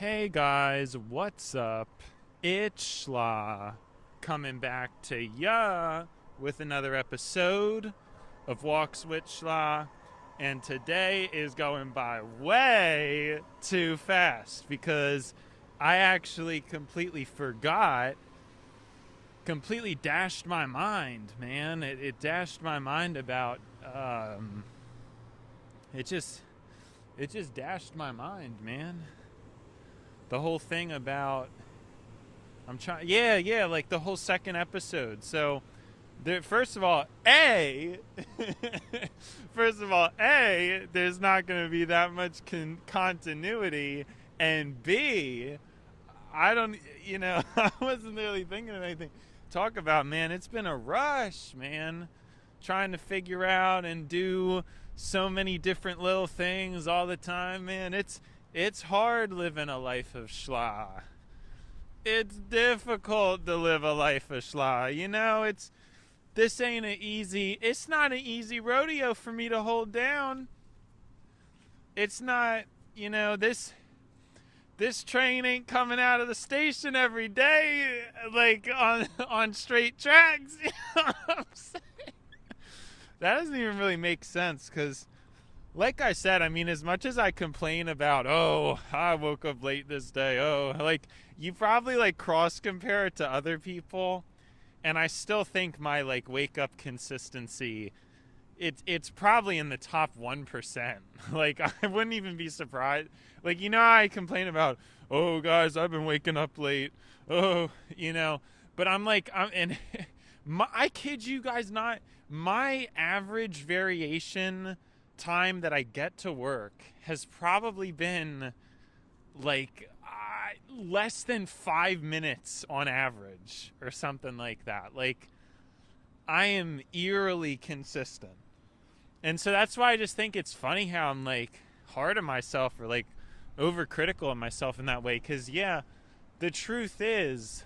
Hey guys, what's up? It's Schla coming back to ya with another episode of Walks with Schla. And today is going by way too fast because I actually completely forgot, completely dashed my mind, man. It dashed my mind about, it just, it just dashed my mind, man. The whole thing about I'm trying like the whole second episode. So first of all, there's not going to be that much continuity, and B, I don't I wasn't really thinking of anything to talk about, man. It's been a rush, man, trying to figure out and do so many different little things all the time, man. It's hard living a life of schla. It's difficult to live a life of schla. It's not an easy rodeo for me to hold down. It's not, this train ain't coming out of the station every day, like on straight tracks. You know what I'm saying? That doesn't even really make sense because, like I said, I mean, as much as I complain about, oh, I woke up late this day, oh, like, you probably, like, cross-compare it to other people, and I still think my, like, wake-up consistency, it's probably in the top 1%. Like, I wouldn't even be surprised. Like, I complain about, oh, guys, I've been waking up late, oh, but I kid you guys not, my average variation time that I get to work has probably been like less than 5 minutes on average or something like that. Like, I am eerily consistent. And so that's why I just think it's funny how I'm like hard on myself or like overcritical of myself in that way. Because the truth is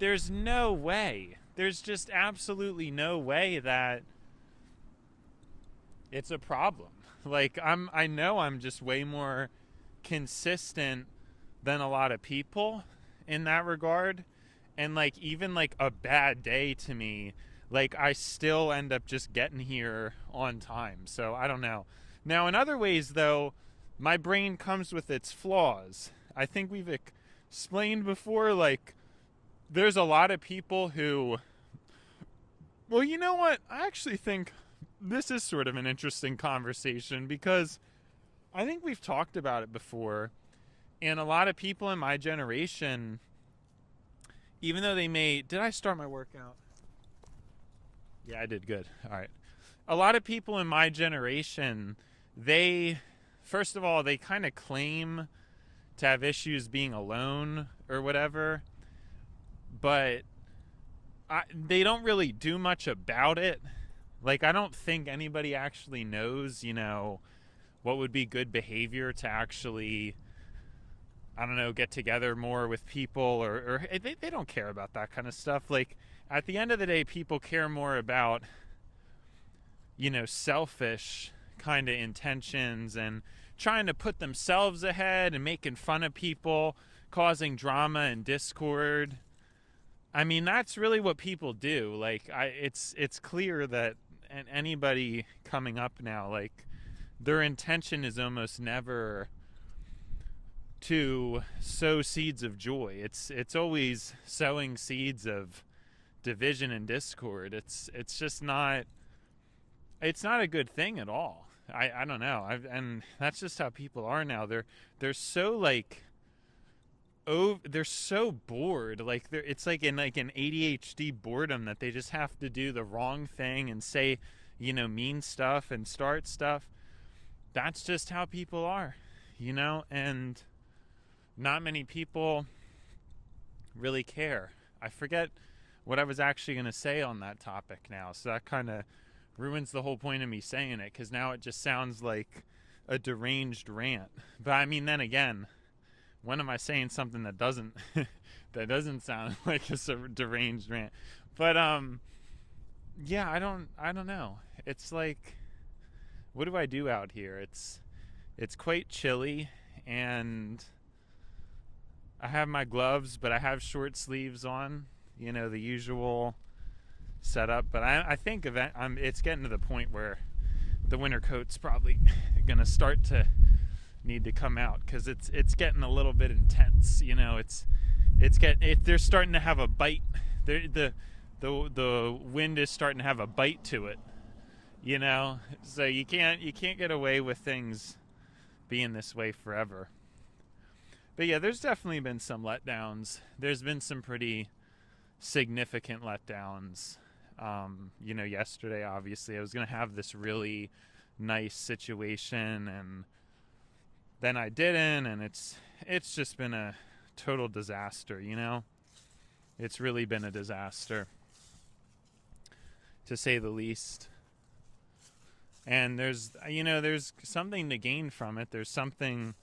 there's no way. There's just absolutely no way that it's a problem. Like, I know I'm just way more consistent than a lot of people in that regard. And like, even like a bad day to me, like, I still end up just getting here on time. So I don't know. Now, in other ways though, my brain comes with its flaws. I think we've explained before, like, there's a lot of people who, well, you know what? I actually think this is sort of an interesting conversation because I think we've talked about it before, and a lot of people in my generation, even though did I start my workout? Yeah, I did. Good. All right. A lot of people in my generation, first of all, they kind of claim to have issues being alone or whatever, but they don't really do much about it. Like, I don't think anybody actually knows, what would be good behavior to actually, I don't know, get together more with people, or they don't care about that kind of stuff. Like, at the end of the day, people care more about, selfish kind of intentions and trying to put themselves ahead and making fun of people, causing drama and discord. I mean, that's really what people do. Like, it's clear that anybody coming up now, like, their intention is almost never to sow seeds of joy. It's always sowing seeds of division and discord. It's just not. It's not a good thing at all. I don't know. And that's just how people are now. They're so like. Oh, they're so bored. Like, it's like in like an ADHD boredom that they just have to do the wrong thing and say, mean stuff and start stuff. That's just how people are, and not many people really care. I forget what I was actually going to say on that topic now, so that kind of ruins the whole point of me saying it, because now it just sounds like a deranged rant. But I mean, then again, when am I saying something that doesn't that doesn't sound like a deranged rant? But yeah, I don't know. It's like, what do I do out here? It's quite chilly, and I have my gloves, but I have short sleeves on. You know, the usual setup. But I think it's getting to the point where the winter coat's probably gonna start to need to come out, because it's getting a little bit intense. You know, they're starting to have a bite. The wind is starting to have a bite to it. You know, so you can't get away with things being this way forever. But yeah, there's definitely been some letdowns. There's been some pretty significant letdowns. You know, yesterday, obviously, I was going to have this really nice situation, and then I didn't, and it's just been a total disaster, you know? It's really been a disaster, to say the least. And there's something to gain from it. There's something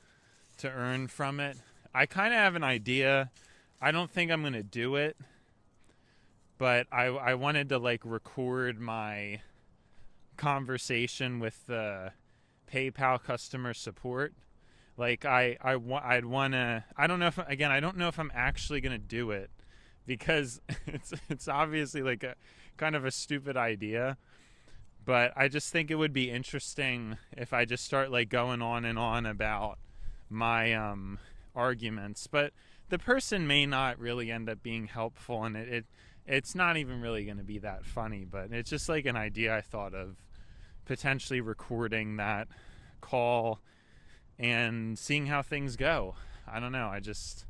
to earn from it. I kind of have an idea. I don't think I'm going to do it, but I wanted to like record my conversation with the PayPal customer support. Like I'd want to, I don't know if I'm actually going to do it, because it's obviously like a kind of a stupid idea. But I just think it would be interesting if I just start like going on and on about my arguments. But the person may not really end up being helpful, and it's not even really going to be that funny. But it's just like an idea I thought of, potentially recording that call and seeing how things go. I don't know. I just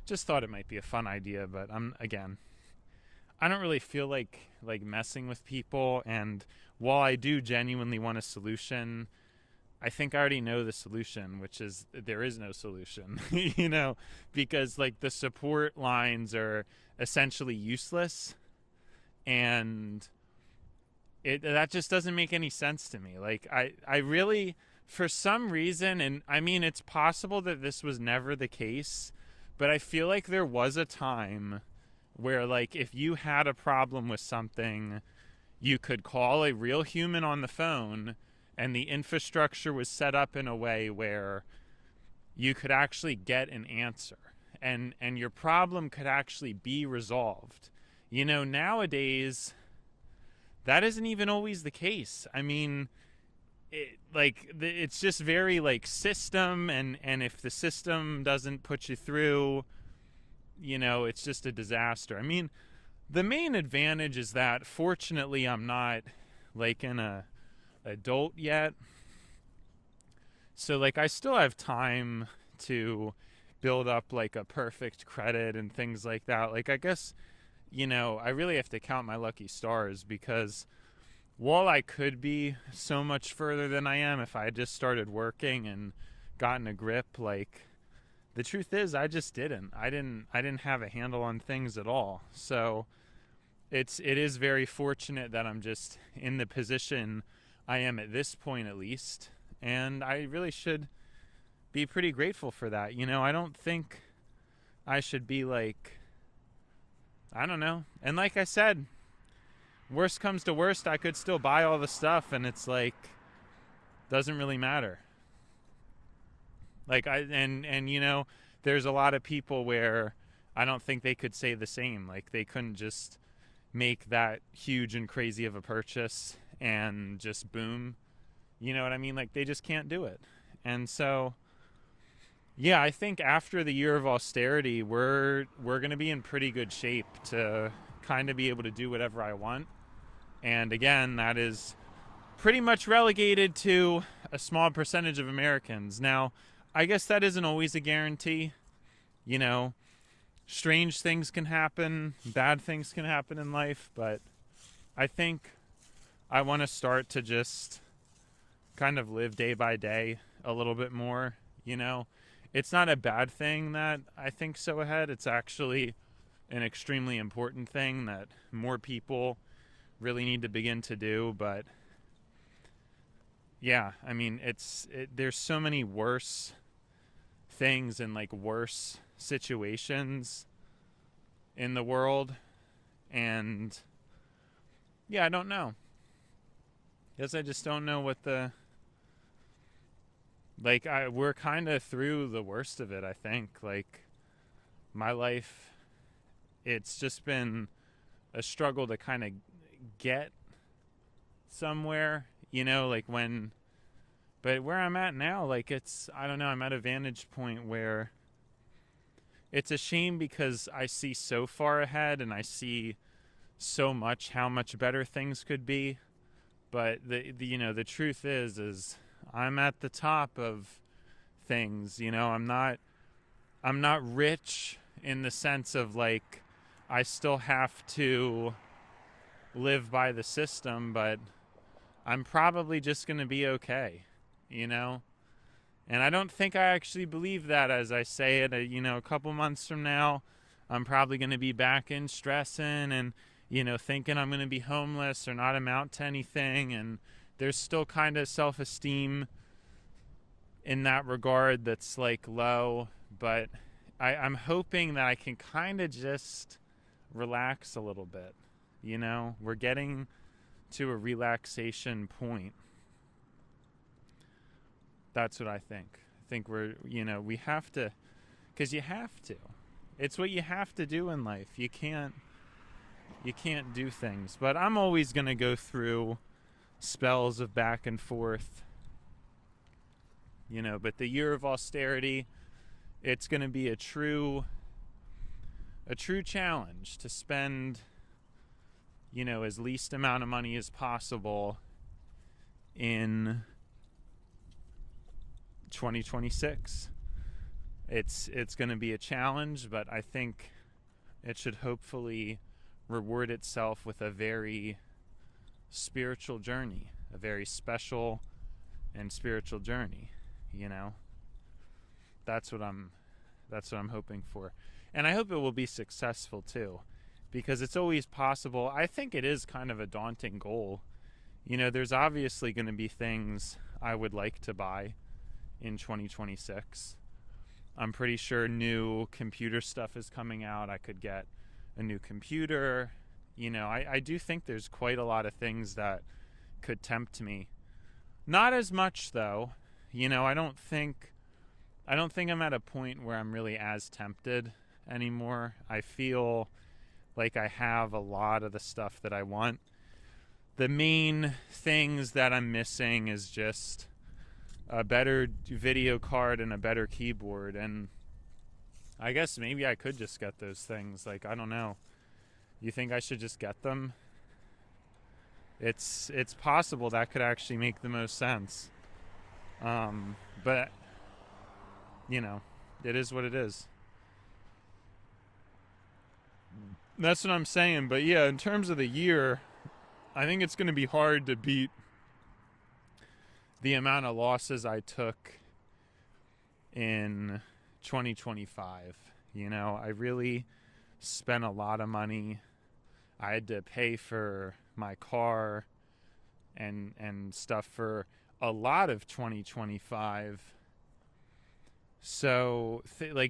thought it might be a fun idea, but I don't really feel like messing with people, and while I do genuinely want a solution, I think I already know the solution, which is there is no solution. You know, because like the support lines are essentially useless, and that just doesn't make any sense to me. Like I really, for some reason, and I mean it's possible that this was never the case, but I feel like there was a time where like if you had a problem with something, you could call a real human on the phone, and the infrastructure was set up in a way where you could actually get an answer, and your problem could actually be resolved. You know, nowadays that isn't even always the case. I mean, it's just very like system, and if the system doesn't put you through, you know, it's just a disaster. I mean, the main advantage is that fortunately I'm not like an adult yet, so like I still have time to build up like a perfect credit and things like that. Like I guess, you know, I really have to count my lucky stars, because while I could be so much further than I am if I had just started working and gotten a grip, like the truth is I just didn't. I didn't have a handle on things at all. So it is very fortunate that I'm just in the position I am at this point, at least, and I really should be pretty grateful for that. You know, I don't think I should be like, I don't know. And like I said, worst comes to worst, I could still buy all the stuff, and it's like doesn't really matter. Like and you know, there's a lot of people where I don't think they could say the same. Like they couldn't just make that huge and crazy of a purchase and just boom. You know what I mean? Like they just can't do it. And so yeah, I think after the year of austerity, we're going to be in pretty good shape to kind of be able to do whatever I want. And again, that is pretty much relegated to a small percentage of Americans. Now, I guess that isn't always a guarantee. You know, strange things can happen, bad things can happen in life, but I think I want to start to just kind of live day by day a little bit more, you know. It's not a bad thing that I think so ahead. It's actually an extremely important thing that more people really need to begin to do. But yeah, I mean, there's so many worse things and like worse situations in the world, and yeah, I don't know. Guess I just don't know what we're kind of through the worst of it, I think. Like my life, it's just been a struggle to kind of get somewhere, like but where I'm at now, like I don't know, I'm at a vantage point where it's a shame because I see so far ahead and I see so much how much better things could be. But the truth is I'm at the top of things. I'm not rich in the sense of like I still have to live by the system, but I'm probably just going to be okay, And I don't think I actually believe that as I say it. A couple months from now, I'm probably going to be back in stressing and, thinking I'm going to be homeless or not amount to anything. And there's still kind of self-esteem in that regard that's like low. But I'm hoping that I can kind of just relax a little bit. We're getting to a relaxation point. That's what I think. I think we have to, because you have to. It's what you have to do in life. You can't do things. But I'm always going to go through spells of back and forth. But the year of austerity, it's going to be a true challenge to spend, as least amount of money as possible in 2026. It's going to be a challenge, but I think it should hopefully reward itself with a very spiritual journey, a very special and spiritual journey. That's what I'm hoping for, and I hope it will be successful too, because it's always possible. I think it is kind of a daunting goal. There's obviously going to be things I would like to buy in 2026. I'm pretty sure new computer stuff is coming out. I could get a new computer. I do think there's quite a lot of things that could tempt me. Not as much though. I don't think I'm at a point where I'm really as tempted anymore. I feel like I have a lot of the stuff that I want. The main things that I'm missing is just a better video card and a better keyboard, and I guess maybe I could just get those things. Like, I don't know. You think I should just get them? It's possible that could actually make the most sense. But it is what it is. That's what I'm saying. But yeah, in terms of the year, I think it's going to be hard to beat the amount of losses I took in 2025. I really spent a lot of money. I had to pay for my car and stuff for a lot of 2025. So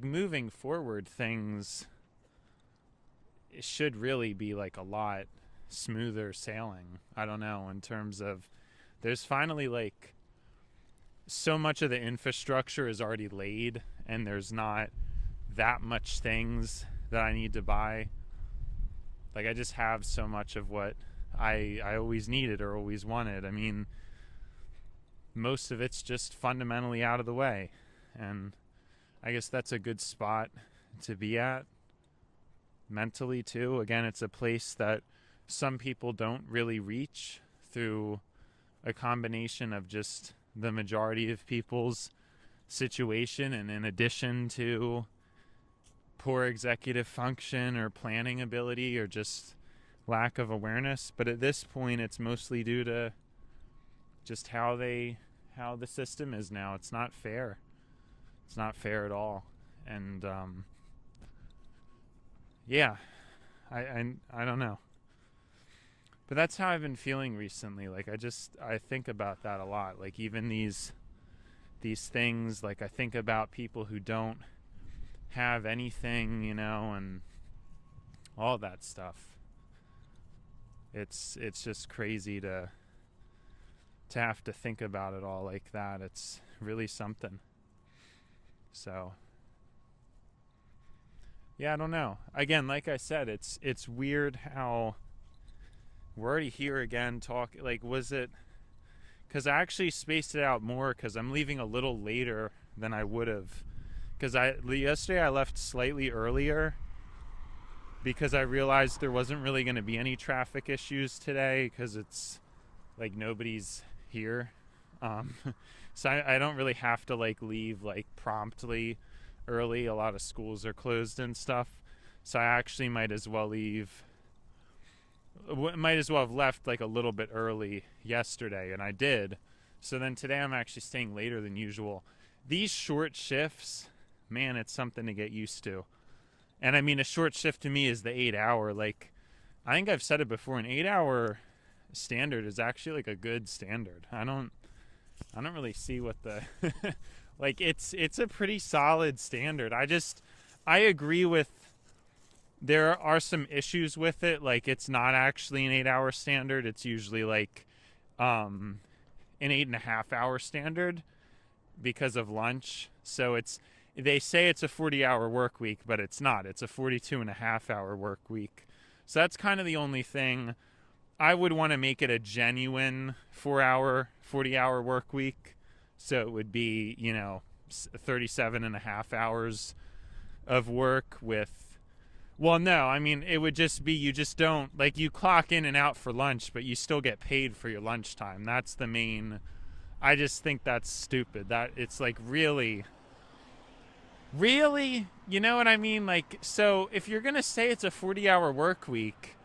moving forward, things should really be like a lot smoother sailing. I don't know, in terms of there's finally like so much of the infrastructure is already laid, and there's not that much things that I need to buy. Like, I just have so much of what I always needed or always wanted. I mean, most of it's just fundamentally out of the way, and I guess that's a good spot to be at mentally too. Again, it's a place that some people don't really reach through a combination of just the majority of people's situation, and in addition to poor executive function or planning ability or just lack of awareness. But at this point, it's mostly due to just how the system is now. It's not fair. It's not fair at all. And yeah, I don't know. But that's how I've been feeling recently. Like, I think about that a lot. Like, even these things, like, I think about people who don't have anything, and all that stuff. It's just crazy to have to think about it all like that. It's really something. So Yeah, I don't know. Again, like I said, it's weird how we're already here again. Talk like was it? Because I actually spaced it out more because I'm leaving a little later than I would have. Because yesterday I left slightly earlier because I realized there wasn't really going to be any traffic issues today because it's like nobody's here. Um, so I don't really have to like leave like promptly early. A lot of schools are closed and stuff. So I actually might as well have left like a little bit early yesterday, and I did. So then today I'm actually staying later than usual. These short shifts, man, it's something to get used to. And I mean, a short shift to me is the 8 hour. Like, I think I've said it before, an 8 hour standard is actually like a good standard. I don't really see what the like it's a pretty solid standard. I agree with there are some issues with it. Like it's not actually an 8 hour standard. It's usually like an 8.5 hour standard because of lunch. So they say it's a 40-hour work week, but it's not. It's a 42.5 hour work week. So that's kind of the only thing. I would want to make it a genuine 4 hour, 40-hour work week. So it would be, 37.5 hours of work with, well, no, I mean, it would just be, you just don't, like, you clock in and out for lunch, but you still get paid for your lunchtime. That's the main, I just think that's stupid. That it's like, really, you know what I mean? Like, so if you're going to say it's a 40-hour work week,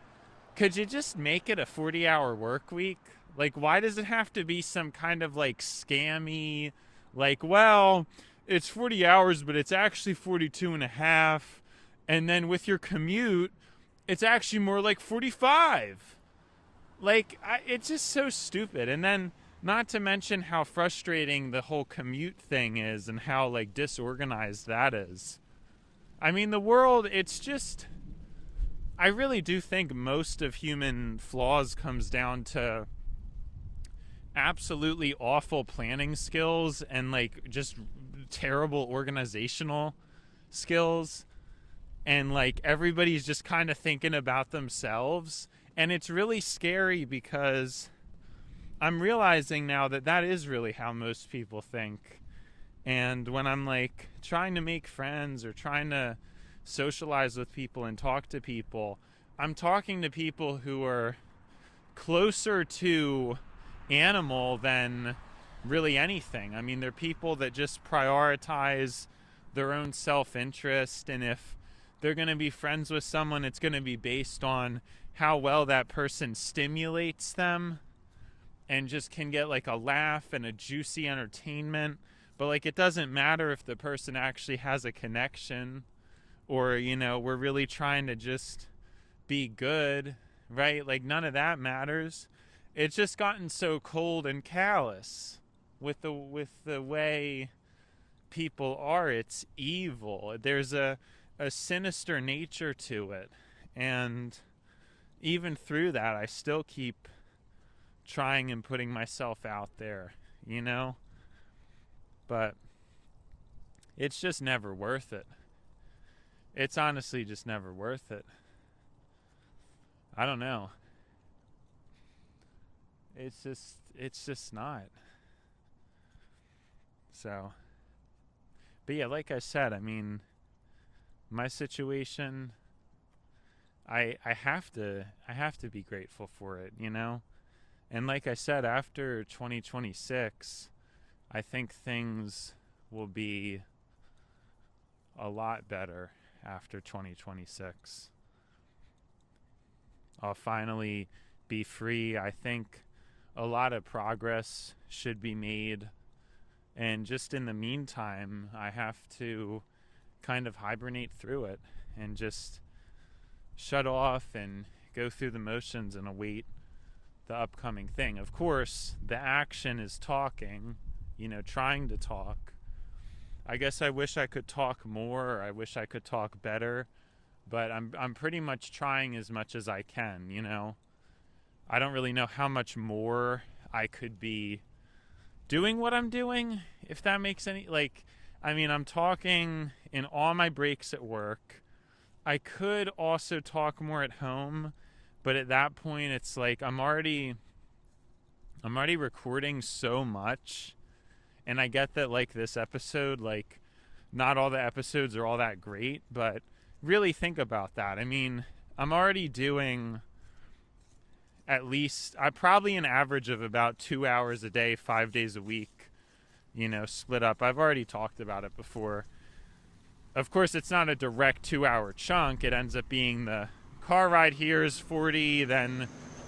could you just make it a 40-hour work week? Like, why does it have to be some kind of like scammy, like, well, it's 40 hours, but it's actually 42 and a half. And then with your commute, it's actually more like 45. Like, it's just so stupid. And then, not to mention how frustrating the whole commute thing is and how like disorganized that is. I mean, the world, it's just, I really do think most of human flaws comes down to absolutely awful planning skills and like just terrible organizational skills, and like everybody's just kind of thinking about themselves, and it's really scary because I'm realizing now that that is really how most people think. And when I'm like trying to make friends or trying to socialize with people and talk to people, I'm talking to people who are closer to animal than really anything. I mean, they're people that just prioritize their own self-interest, and if they're going to be friends with someone, it's going to be based on how well that person stimulates them and just can get like a laugh and a juicy entertainment. But like, it doesn't matter if the person actually has a connection, or we're really trying to just be good, right? Like, none of that matters. It's just gotten so cold and callous with the way people are. It's evil. There's a sinister nature to it, and even through that, I still keep trying and putting myself out there, but it's just never worth it. It's honestly just never worth it. I don't know. It's just not. So, but yeah, like I said, I mean, my situation, I have to be grateful for it, And like I said, after 2026, I think things will be a lot better after 2026. I'll finally be free. I think a lot of progress should be made. And just in the meantime, I have to kind of hibernate through it and just shut off and go through the motions and await the upcoming thing. Of course, the action is talking, trying to talk. I guess I wish I could talk more, or I wish I could talk better, but I'm pretty much trying as much as I can, I don't really know how much more I could be doing what I'm doing, if that makes any, like, I mean, I'm talking in all my breaks at work. I could also talk more at home, but at that point it's like I'm already recording so much, and I get that like this episode, like not all the episodes are all that great, but really think about that. I mean, I'm already doing at least I probably an average of about 2 hours a day, 5 days a week, split up. I've already talked about it before. Of course, it's not a direct 2-hour chunk. It ends up being the car ride here is 40, then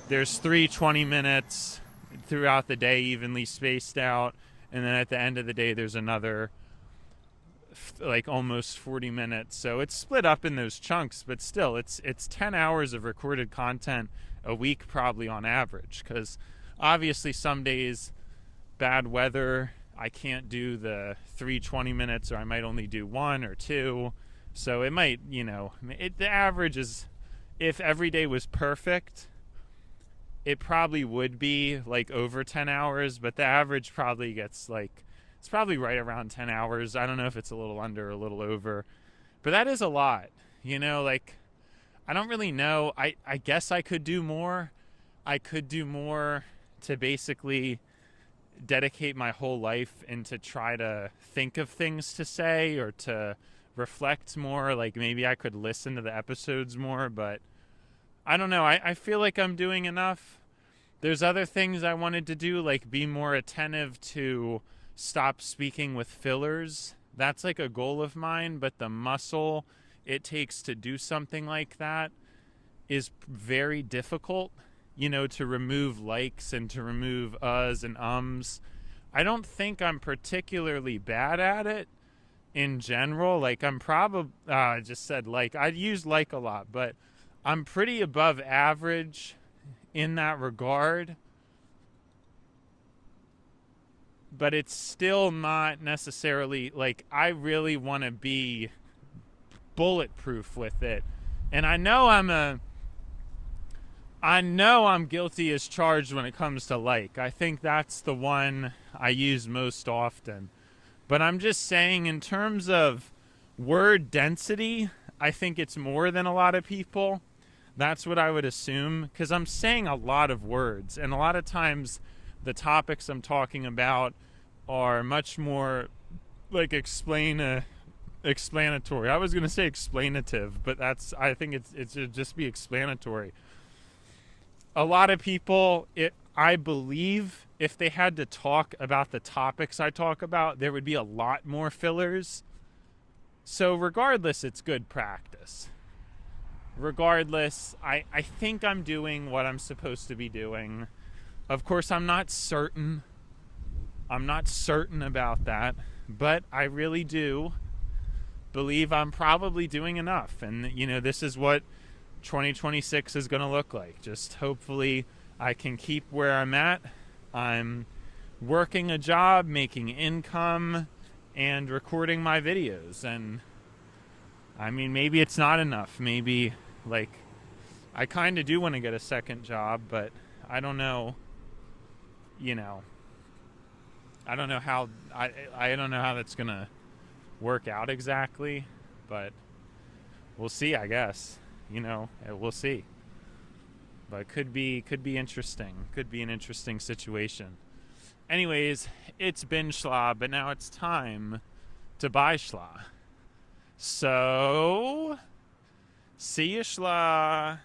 there's 20 minutes throughout the day, evenly spaced out, and then at the end of the day there's another like almost 40 minutes. So it's split up in those chunks, but still it's 10 hours of recorded content a week probably on average, because obviously some days, bad weather, I can't do the 20 minutes, or I might only do 1 or 2. So it might, the average is, if every day was perfect, it probably would be like over 10 hours, but the average probably gets like, it's probably right around 10 hours. I don't know if it's a little under or a little over, but that is a lot, like, I don't really know. I guess I could do more. I could do more to basically dedicate my whole life and to try to think of things to say or to reflect more. Like maybe I could listen to the episodes more, but I don't know. I feel like I'm doing enough. There's other things I wanted to do, like be more attentive to stop speaking with fillers. That's like a goal of mine, but the muscle it takes to do something like that is very difficult, to remove likes and to remove uhs and ums. I don't think I'm particularly bad at it in general. Like I'm probably, I just said like, I use like a lot, but I'm pretty above average in that regard. But it's still not necessarily like I really want to be bulletproof with it. And I know I'm guilty as charged when it comes to like. I think that's the one I use most often. But I'm just saying, in terms of word density, I think it's more than a lot of people. That's what I would assume, because I'm saying a lot of words, and a lot of times the topics I'm talking about are much more like explanatory. I was going to say explanative, but I think it should just be explanatory. A lot of people, I believe, if they had to talk about the topics I talk about, there would be a lot more fillers. So regardless, it's good practice. Regardless, I think I'm doing what I'm supposed to be doing. Of course, I'm not certain. I'm not certain about that, but I really do believe I'm probably doing enough. And, this is what 2026 is going to look like. Just hopefully I can keep where I'm at. I'm working a job, making income, and recording my videos. And I mean, maybe it's not enough.Maybe like I kind of do want to get a second job, but I don't know, I don't know how I don't know how that's going to work out exactly, but we'll see, I guess. We'll see. But could be interesting. Could be an interesting situation. Anyways, it's been schla, but now it's time to buy schla. So, see ya schla.